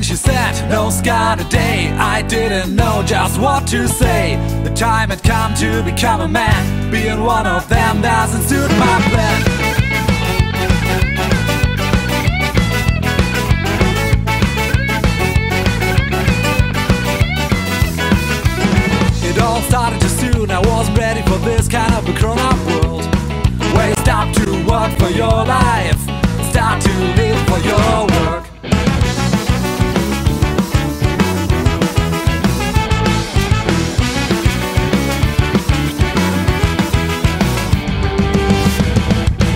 She said, no scar today. I didn't know just what to say. The time had come to become a man. Being one of them doesn't suit my plan. It all started too soon. I wasn't ready for this kind of a grown-up world, where you stop to work for your life, start to live for your work.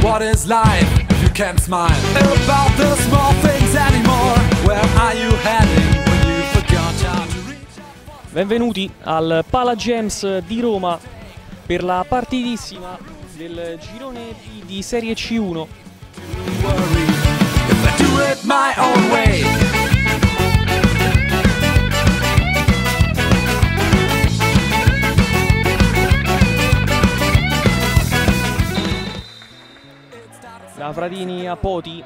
What is life if you can't smile about the small things anymore? Where are you heading when you forgot how to reach? Benvenuti al Pala Gems di Roma per la partitissima del girone B di Serie C1. If I do it my own way. Da Fratini a Poti,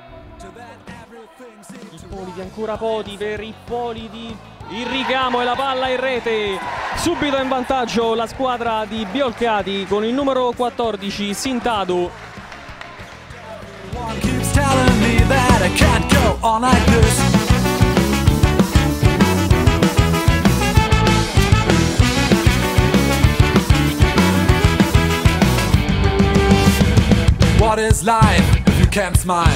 Ippoliti ancora Poti per Ippoliti, il ricamo e la palla in rete, subito in vantaggio la squadra di Biolcati con il numero 14 Sintado. What is life if you can't smile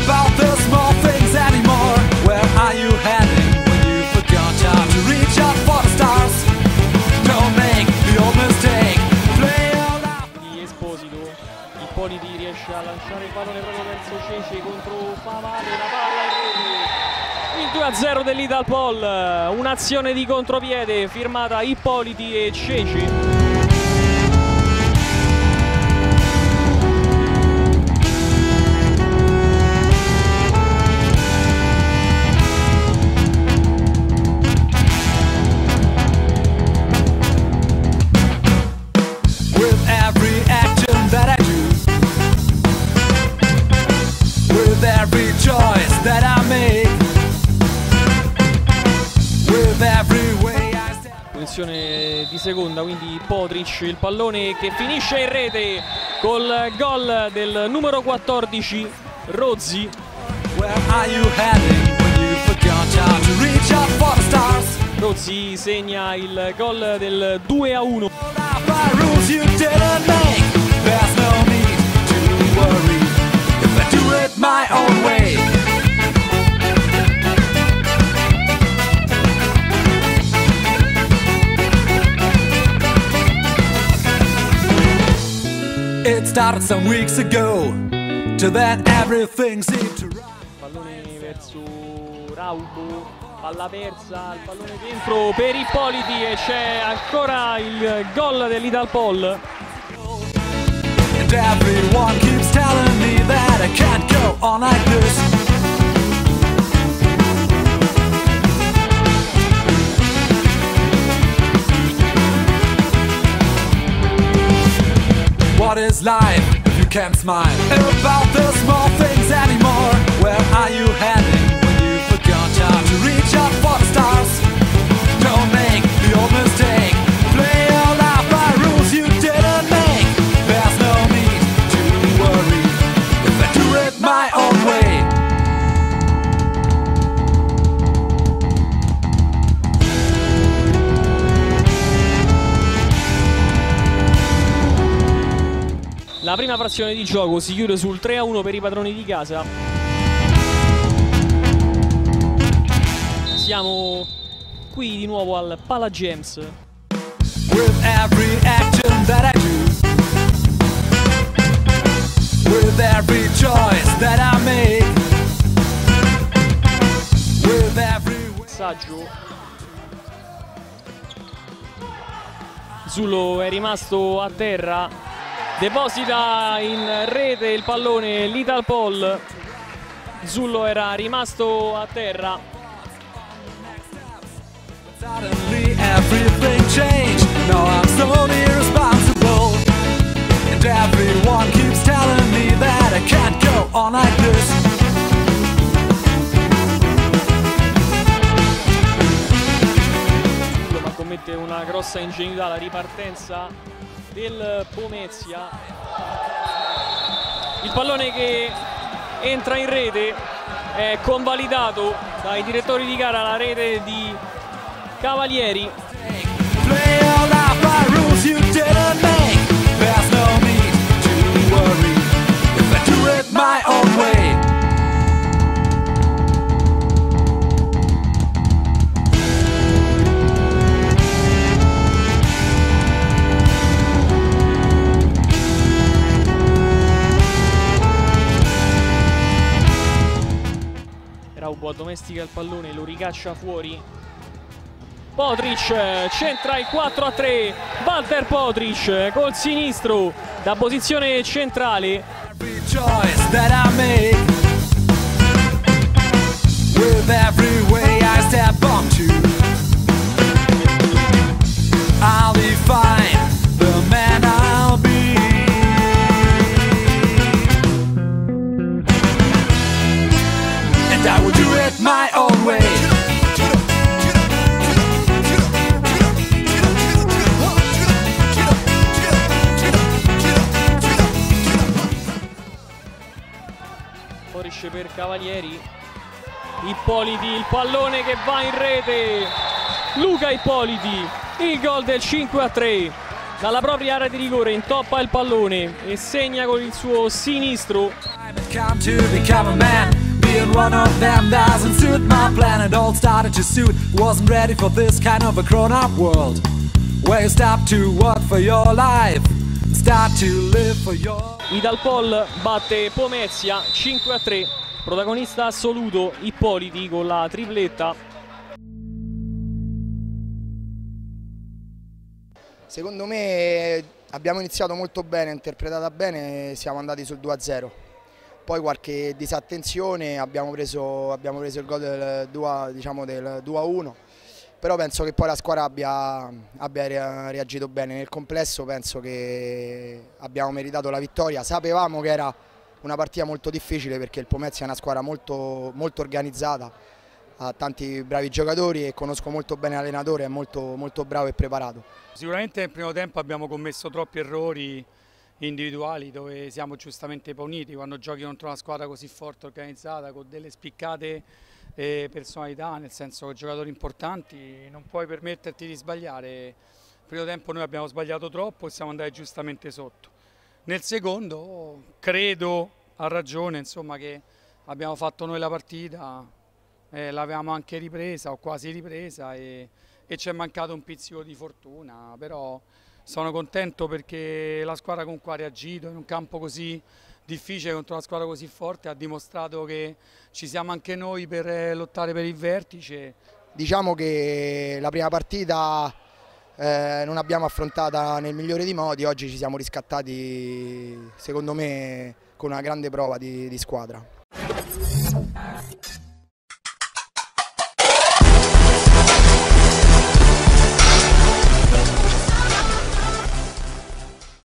about the small things anymore? Where are you heading when you forgot how to reach out for the stars? Don't make the old mistake. Play all out. Di Esposito, Ippoliti riesce a lanciare il pallone proprio verso Cece contro Favale, la palla in rete. Il 2-0 dell'Italpol, un'azione di contropiede firmata Ippoliti e Cece. Posizione di seconda, quindi Potric, il pallone che finisce in rete col gol del numero 14 Rozzi. Rozzi segna il gol del 2-1. It started some weeks ago, till then everything seemed to run. Pallone verso Raubo, palla persa, il pallone dentro per Ippoliti e c'è ancora il gol dell'Italpol. And everyone keeps telling me that I can't go on like this. What is life if you can't smile about the small things anymore? Where are you heading when you forgot how to reach out for the stars? Don't make the old mistake. Play all out by rules you didn't make. There's no need to worry if I do it my own way. La prima frazione di gioco si chiude sul 3-1 per i padroni di casa. Siamo qui di nuovo al Pala James. With every action that I do, with every choice that I make, with every Passaggio. Zullo è rimasto a terra, deposita in rete il pallone Lethal Paul. Zullo era rimasto a terra. suddenly everything changed. Now I'm solely responsible, and everyone keeps telling me that I can't go on like this. Zullo ma commette una grossa ingenuità, la ripartenza del Pomezia. Il pallone che entra in rete è convalidato dai direttori di gara, la rete di Cavalieri. Play all out by rules you didn't make. There's no need to worry if I do it my own way. Raubo addomestica il pallone, lo ricaccia fuori. Podric centra il 4-3, Walter Podric col sinistro da posizione centrale. Every choice that I make, with every way I step onto, I'll define the man I'll be. And I will do it my own way. Podric per Cavalieri. Ippoliti, il pallone che va in rete. Luca Ippoliti, il gol del 5-3. Dalla propria area di rigore intoppa il pallone e segna con il suo sinistro. Come to become a man, being one of them doesn't suit my plan. It all started to suit, wasn't ready for this kind of a grown-up world, where you stop to work for your life, start to live for your... Lethal Paul batte Pomezia 5-3, protagonista assoluto Ippoliti con la tripletta. Secondo me abbiamo iniziato molto bene, interpretata bene, siamo andati sul 2-0. Poi qualche disattenzione, abbiamo preso il gol del 2-1, però penso che poi la squadra abbia reagito bene. Nel complesso penso che abbiamo meritato la vittoria. Sapevamo che era una partita molto difficile perché il Pomezia è una squadra molto organizzata, ha tanti bravi giocatori e conosco molto bene l'allenatore, è molto bravo e preparato. Sicuramente nel primo tempo abbiamo commesso troppi errori individuali dove siamo giustamente puniti. Quando giochi contro una squadra così forte, organizzata, con delle spiccate personalità, nel senso che giocatori importanti, non puoi permetterti di sbagliare. Nel primo tempo noi abbiamo sbagliato troppo e siamo andati giustamente sotto. Nel secondo credo, ha ragione, insomma, che abbiamo fatto noi la partita, l'avevamo anche ripresa o quasi ripresa e ci è mancato un pizzico di fortuna, però sono contento perché la squadra comunque ha reagito in un campo così difficile contro una squadra così forte, ha dimostrato che ci siamo anche noi per lottare per il vertice. Diciamo che la prima partita non abbiamo affrontata nel migliore dei modi, oggi ci siamo riscattati secondo me con una grande prova di squadra.